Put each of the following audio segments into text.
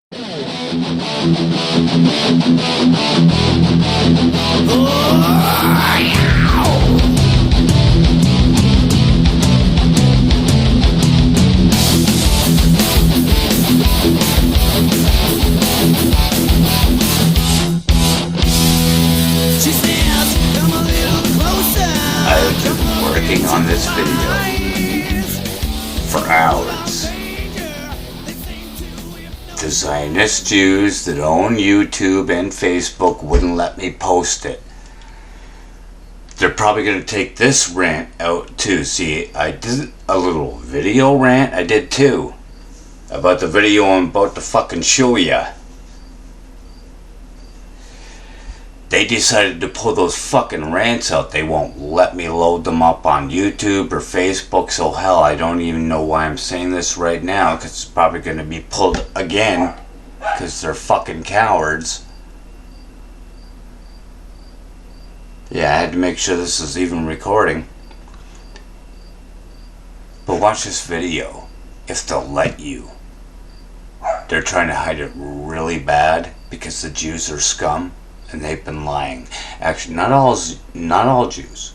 I've been working on this video for hours. The Zionist Jews that own YouTube and Facebook wouldn't let me post it. They're probably going to take this rant out too. See, I did a little video rant, I did too, about the video I'm about to fucking show ya. They decided to pull those fucking rants out. They won't let me load them up on YouTube or Facebook, so hell, I don't even know why I'm saying this right now, because it's probably going to be pulled again, because they're fucking cowards. Yeah, I had to make sure this is even recording. But watch this video, if they'll let you. They're trying to hide it really bad, because the Jews are scum. And they've been lying. Actually, not all Jews.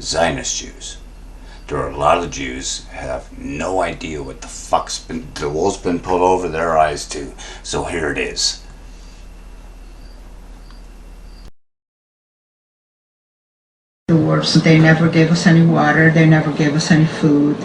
Zionist Jews. There are a lot of Jews who have no idea what the fuck's been, the wool's been pulled over their eyes to. So here it is. They never gave us any water, they never gave us any food.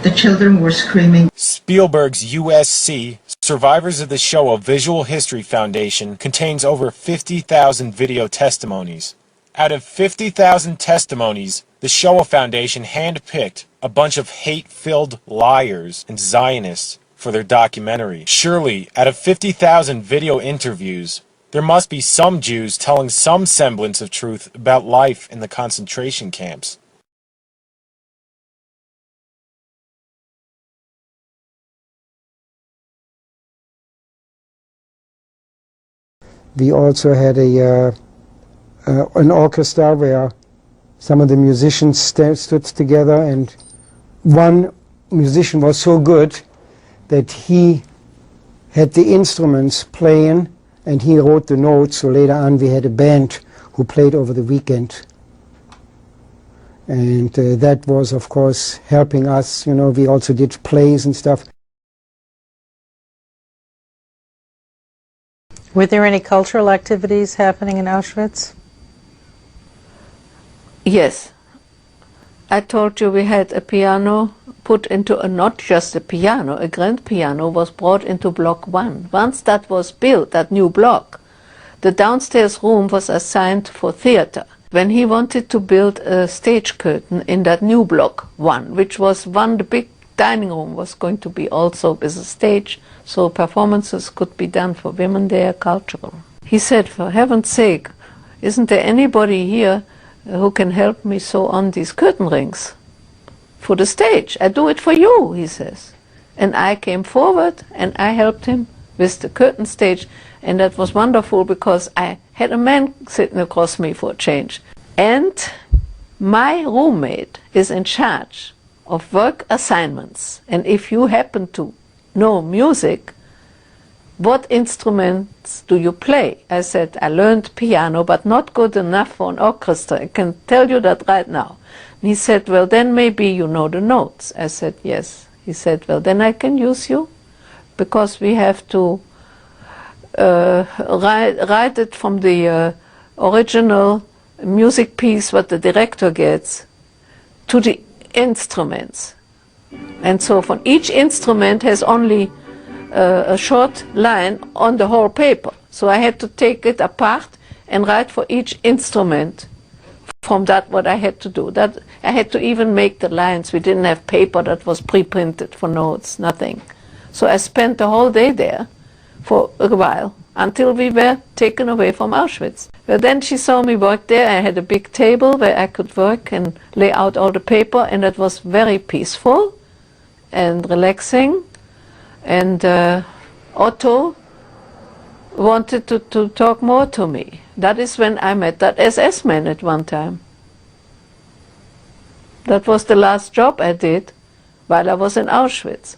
The children were screaming. Spielberg's USC, Survivors of the Shoah A Visual History Foundation, contains over 50,000 video testimonies. Out of 50,000 testimonies, the Shoah Foundation handpicked a bunch of hate-filled liars and Zionists for their documentary. Surely, out of 50,000 video interviews, there must be some Jews telling some semblance of truth about life in the concentration camps. We also had an orchestra where some of the musicians stood together, and one musician was so good that he had the instruments playing and he wrote the notes, so later on we had a band who played over the weekend. And that was, of course, helping us. You know, we also did plays and stuff. Were there any cultural activities happening in Auschwitz? Yes. I told you we had a piano put into not just a piano, a grand piano was brought into block 1. Once that was built, that new block, the downstairs room was assigned for theater. When he wanted to build a stage curtain in that new block 1, which was the big dining room was going to be also with a stage, so performances could be done for women there, cultural. He said, for heaven's sake, isn't there anybody here who can help me sew on these curtain rings for the stage? I do it for you, he says. And I came forward and I helped him with the curtain stage, and that was wonderful because I had a man sitting across me for a change. And my roommate is in charge of work assignments, and if you happen to know music, what instruments do you play? I said, I learned piano, but not good enough for an orchestra. I can tell you that right now. And he said, well, then maybe you know the notes. I said, yes. He said, well, then I can use you, because we have to write it from the original music piece, what the director gets, to the instruments. And so from each instrument has only a short line on the whole paper. So I had to take it apart and write for each instrument from that what I had to do. That I had to even make the lines. We didn't have paper that was pre-printed for notes, nothing. So I spent the whole day there for a while until we were taken away from Auschwitz. But then she saw me work there. I had a big table where I could work and lay out all the paper, and it was very peaceful and relaxing. And Otto wanted to talk more to me. That is when I met that SS man at one time. That was the last job I did while I was in Auschwitz.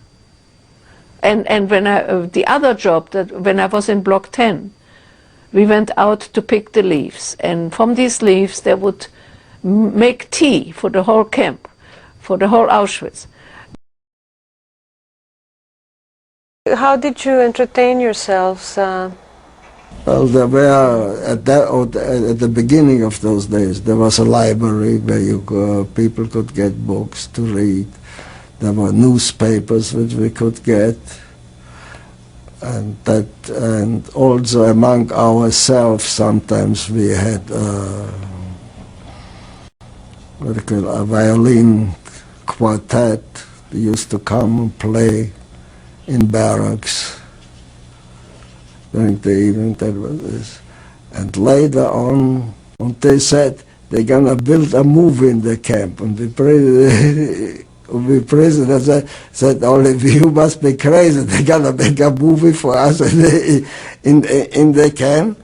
And when the other job, that when I was in Block 10, we went out to pick the leaves, and from these leaves they would make tea for the whole camp, for the whole Auschwitz. How did you entertain yourselves? Well, there were at the beginning of those days. There was a library where people could get books to read. There were newspapers which we could get, and also among ourselves sometimes we had what do you call a violin quartet. They used to come and play in barracks during the evening. That was this. And later on, they said they're gonna build a movie in the camp, and the prisoners said, "Only you must be crazy. They're gonna make a movie for us in the camp."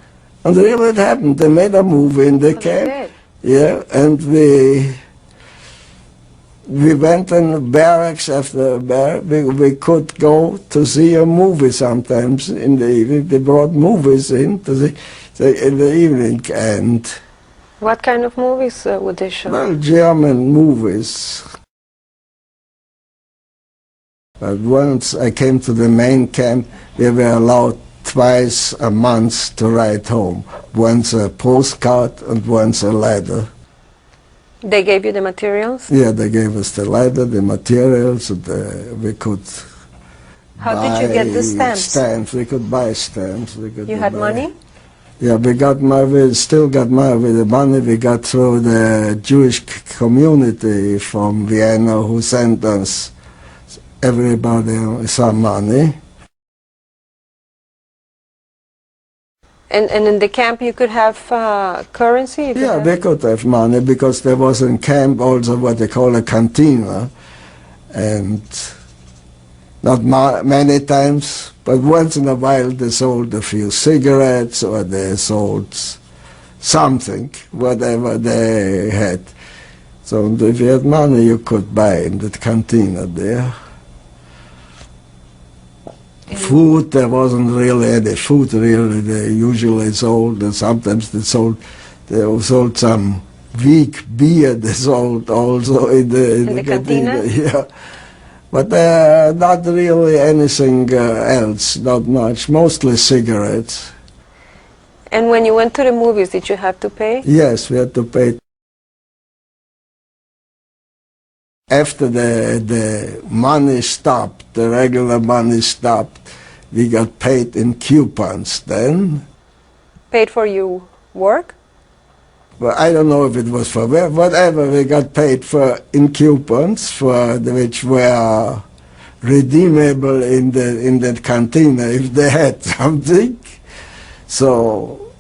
And really, it happened. They made a movie in the camp. Yeah, and we went in barracks after barracks. We could go to see a movie sometimes in the evening. They brought movies in to see in the evening. And What kind of movies would they show? well, German movies. But once I came to the main camp, we were allowed twice a month to write home. Once a postcard and once a letter. They gave you the materials? Yeah, they gave us the letter, the materials, and we could How buy did you get the stamps? stamps. We could buy stamps. We could You had buy- money? Yeah, we still got money. With the money we got through the Jewish community from Vienna, who sent us everybody some money. And in the camp you could have currency? You could Yeah, have- they could have money because there was in camp also what they call a cantina, and not many times, but once in a while they sold a few cigarettes or they sold something, whatever they had. So if you had money, you could buy in the cantina there. Food, there wasn't really any food really. They usually sold, and sometimes they sold some weak beer. They sold also in the cantina? Yeah, but not really anything else. Not much. Mostly cigarettes. And when you went to the movies, did you have to pay? Yes, we had to pay. After the money stopped, the regular money stopped, we got paid in coupons then. Paid for your work? Well, I don't know if it was for whatever we got paid for in coupons, which were redeemable in the cantina if they had something. So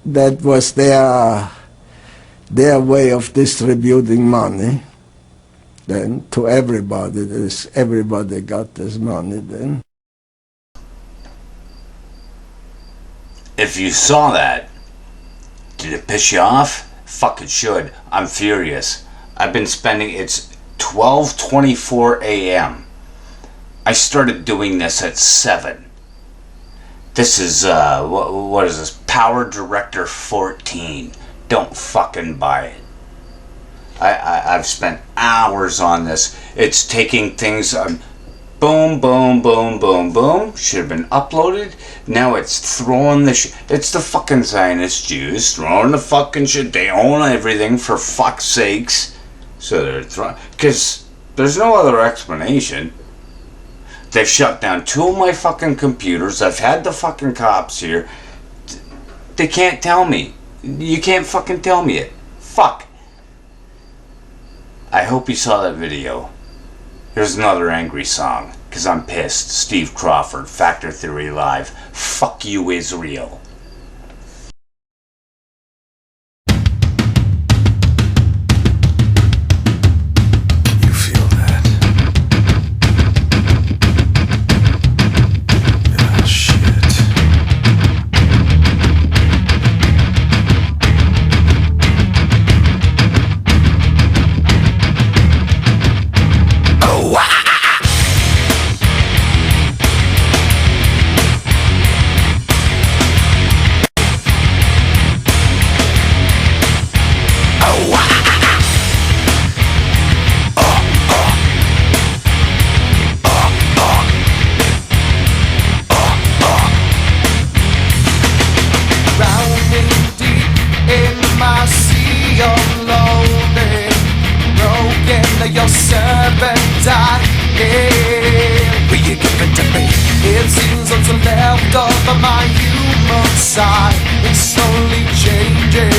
that was their way of distributing money then to everybody. Everybody got this money then. If you saw that, did it piss you off? Fuck, it should. I'm furious. I've been spending, it's 12:24 a.m. I started doing this at 7. This is, what is this? PowerDirector 14. Don't fucking buy it. I've spent hours on this. It's taking things boom, boom, boom, boom, boom. Should have been uploaded. Now it's throwing the it's the fucking Zionist Jews throwing the fucking shit. They own everything, for fuck's sakes. So they're throwing, because there's no other explanation. They've shut down 2 of my fucking computers. I've had the fucking cops here. They can't tell me. You can't fucking tell me it. Fuck. I hope you saw that video. Here's another angry song, because I'm pissed. Steve Crawford, Factor Theory Live. Fuck you, Israel. You feel that? Ah, shit. Oh, but my human side is slowly changing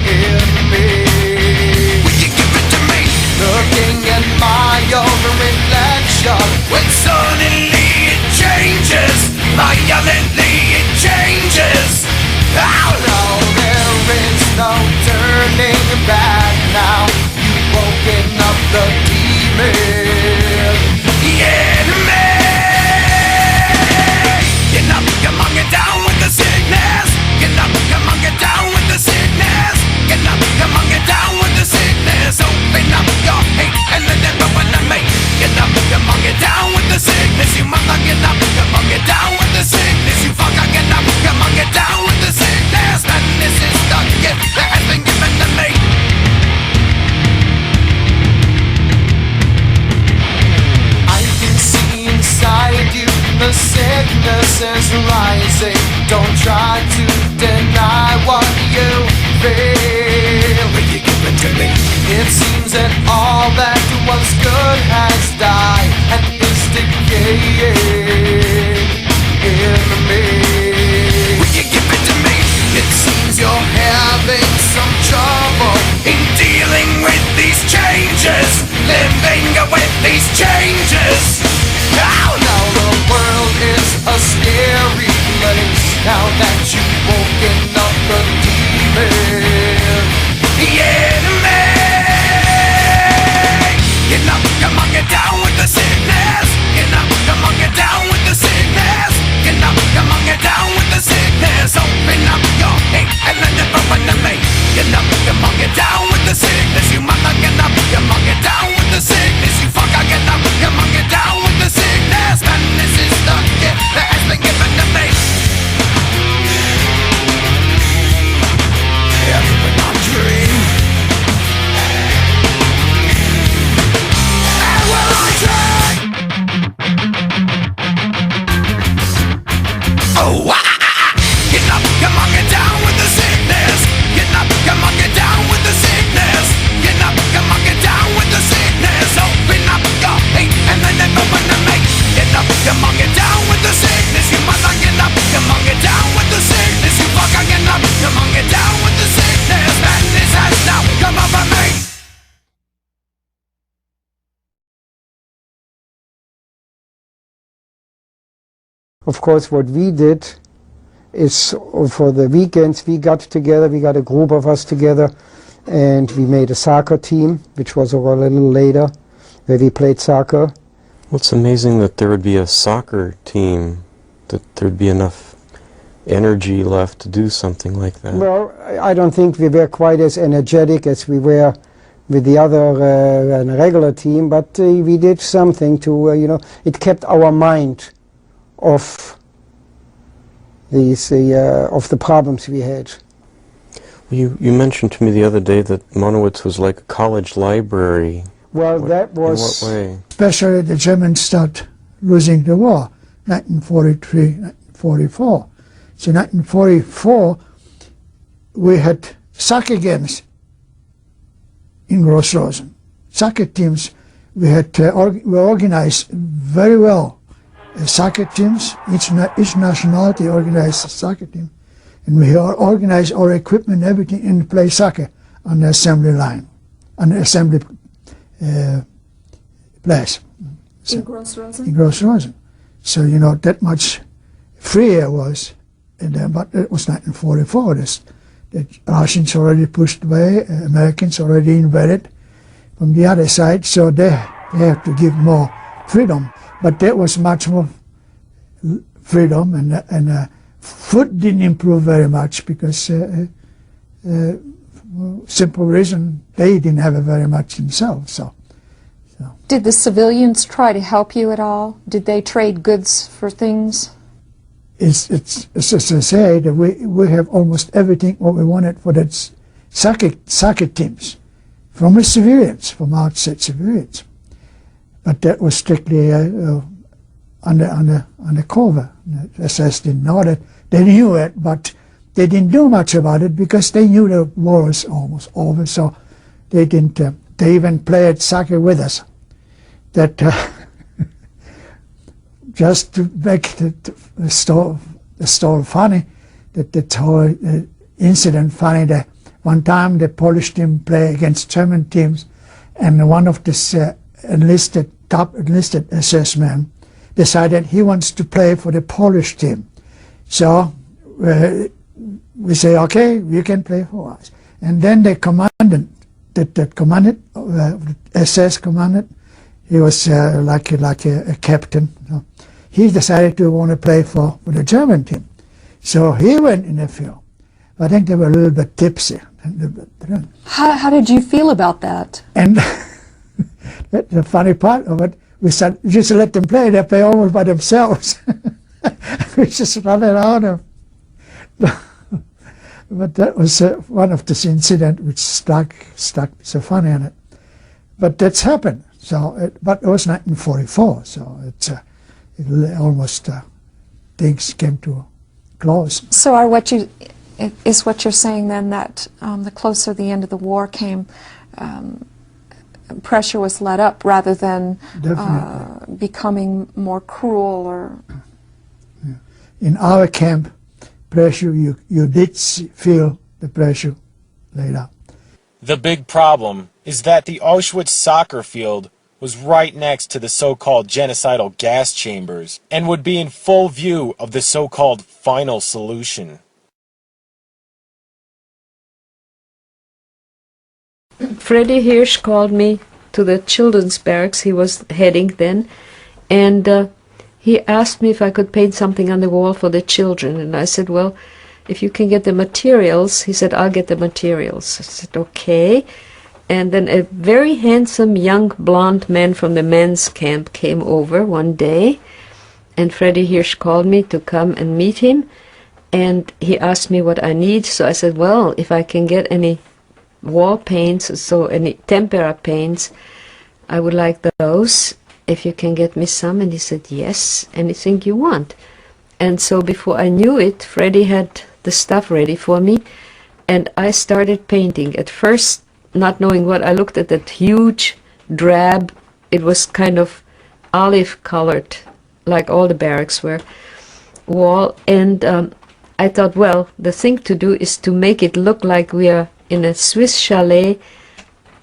in me. Will you give it to me? Looking at my own reflection, when suddenly it changes, violently it changes. Oh no, there is no turning back now. You've woken up the demon in me. Get up, come on, get down with the sickness. Get up, come on, get down with the sickness. Get up, come on, get down with the sickness. Open up your hate and let it go into me. Get up, come on, get down with the sickness. You mother, get up, come on, get down with the sickness. You fucker, get up, come on, get down with the sickness. And this is the gift that has been given to me. I can see inside you the sickness is rising. Don't try to deny what you feel. Will you give it to me? It seems that all that was good has died and is decaying in me. Will you give it to me? It seems you're having some trouble in dealing with these changes, living with these changes. Now, the world is a scary place. Now that you've woken up the demon in me. Get up, come on, get down with the sickness. Get up, come on, get down with the sickness. Get up, come on, get down with the sickness. Open up your hate and let it open to me. Get up, come on, get down with the sickness. You mother, get up, come on, get down with the sickness. You fucker, get up, come on, get down with the sickness. And this is the gift that has been given to me. Everyone on dream. And will I dream? Oh, get up, come on, get down with the sickness. Get up, come on, get down with the sickness. Get up, come on, get down with the sickness. Open up your hate and then it open to me. Get up, come on, get down with the sickness. You mother, get up, come on, get down with the sickness. You fucker, get up, come on, get down with the sickness. And this has now come over me. Of course, what we did is for the weekends we got together, we got a group of us together, and we made a soccer team, which was a little later, where we played soccer. Well, it's amazing that there would be a soccer team, that there'd be enough energy left to do something like that. Well, I don't think we were quite as energetic as we were with the other regular team, but we did something to, it kept our mind off these of the problems we had. You mentioned to me the other day that Monowitz was like a college library. Well, that was... In what way? Especially the Germans start losing the war, 1943, 1944. So 1944, we had soccer games in Gross-Rosen. Soccer teams, we had we organized very well. Soccer teams, each nationality organized a soccer team. And we organized our equipment, everything, and play soccer on the assembly line, on the assembly place. So, in Gross-Rosen? In Gross-Rosen. So, that much freer was. And then, but it was 1944. The Russians already pushed away, Americans already invaded from the other side, so they have to give more freedom. But there was much more freedom, and food didn't improve very much because simple reason they didn't have it very much themselves. So. Did the civilians try to help you at all? Did they trade goods for things? It's as I say, that we have almost everything what we wanted for that soccer teams, from the civilians, from outside civilians. But that was strictly on the cover. The SS didn't know that. They knew it, but they didn't do much about it because they knew the war was almost over. So they didn't. They even played soccer with us. That just to make the story funny, that the whole incident funny, that one time the Polish team play against German teams, and one of this top enlisted SS men decided he wants to play for the Polish team. So we say, okay, you can play for us. And then the commandant, that commanded, SS commandant, he was like a captain. So he decided to want to play for the German team. So he went in the field. I think they were a little bit tipsy. How did you feel about that? And the funny part of it, we said, just let them play. They play almost by themselves. We just run around. But that was one of this incident which struck me so funny on it. But that's happened. So, but it was 1944. So it almost things came to a close. So is what you're saying then that the closer the end of the war came, pressure was let up rather than becoming more cruel or... Yeah. In our camp, pressure, you did feel the pressure laid up. The big problem is that the Auschwitz soccer field was right next to the so-called genocidal gas chambers and would be in full view of the so-called final solution. Freddie Hirsch called me to the children's barracks. He was heading then, and he asked me if I could paint something on the wall for the children. And I said, well, if you can get the materials. He said, I'll get the materials. I said, okay. And then a very handsome young blonde man from the men's camp came over one day, and Freddie Hirsch called me to come and meet him, and he asked me what I need. So I said, well, if I can get any wall paints, so any tempera paints, I would like those, if you can get me some. And he said, yes, anything you want. And so before I knew it, Freddie had the stuff ready for me, and I started painting. At first, not knowing what, I looked at that huge drab, it was kind of olive colored, like all the barracks were, wall, and I thought, well, the thing to do is to make it look like we are in a Swiss chalet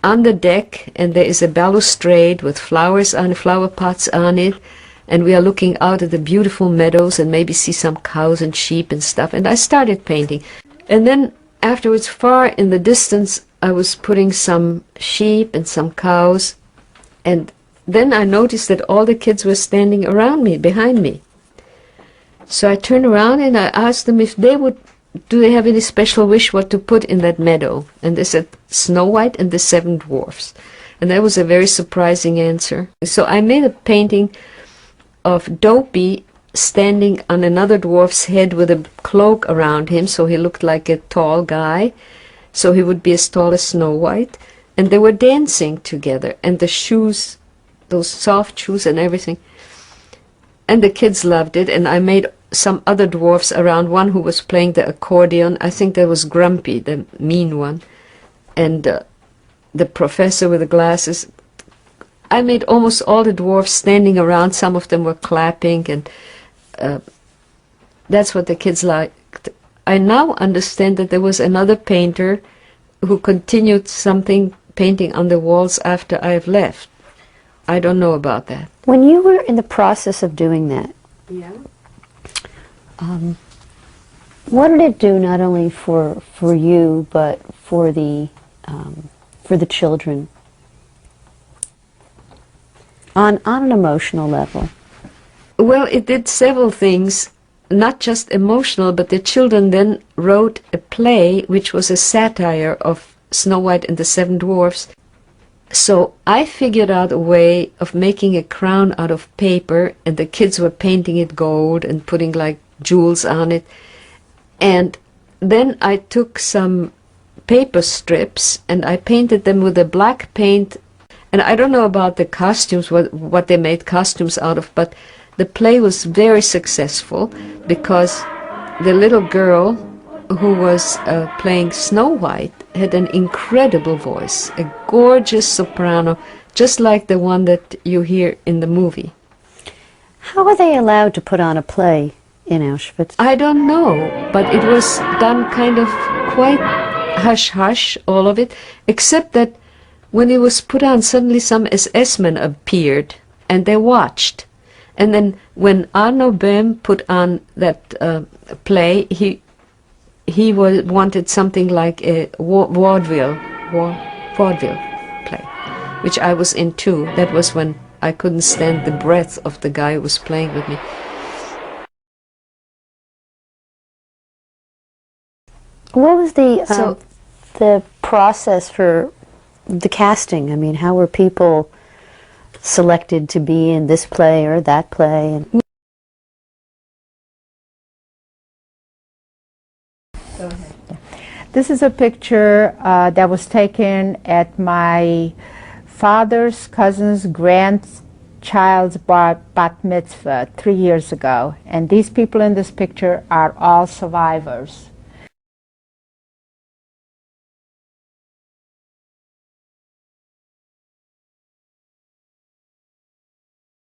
on the deck, and there is a balustrade with flowers on, flower pots on it, and we are looking out at the beautiful meadows and maybe see some cows and sheep and stuff. And I started painting. And then afterwards, far in the distance, I was putting some sheep and some cows, and then I noticed that all the kids were standing around me, behind me. So I turned around and I asked them if they would, do they have any special wish what to put in that meadow? And they said, Snow White and the Seven Dwarfs. And that was a very surprising answer. So I made a painting of Dopey standing on another dwarf's head with a cloak around him, so he looked like a tall guy, so he would be as tall as Snow White. And they were dancing together, and the shoes, those soft shoes and everything. And the kids loved it, and I made some other dwarfs around, one who was playing the accordion. I think that was Grumpy, the mean one, and the professor with the glasses. I made almost all the dwarfs standing around. Some of them were clapping, and that's what the kids liked. I now understand that there was another painter who continued painting on the walls after I have left. I don't know about that. When you were in the process of doing that, Yeah. What did it do not only for you but for the children on an emotional level? Well, it did several things, not just emotional, but the children then wrote a play which was a satire of Snow White and the Seven Dwarfs. So I figured out a way of making a crown out of paper, and the kids were painting it gold and putting like jewels on it. And then I took some paper strips and I painted them with a black paint. And I don't know about the costumes, what they made costumes out of, but the play was very successful because the little girl who was playing Snow White had an incredible voice, a gorgeous soprano, just like the one that you hear in the movie. How are they allowed to put on a play in Auschwitz? I don't know, but it was done kind of quite hush-hush, all of it, except that when it was put on, suddenly some SS-men appeared, and they watched. And then when Arno Böhm put on that play, he wanted something like a vaudeville play, which I was in too. That was when I couldn't stand the breath of the guy who was playing with me. What was the process for the casting? I mean, how were people selected to be in this play or that play? Go ahead. This is a picture that was taken at my father's cousin's grandchild's bat mitzvah 3 years ago. And these people in this picture are all survivors.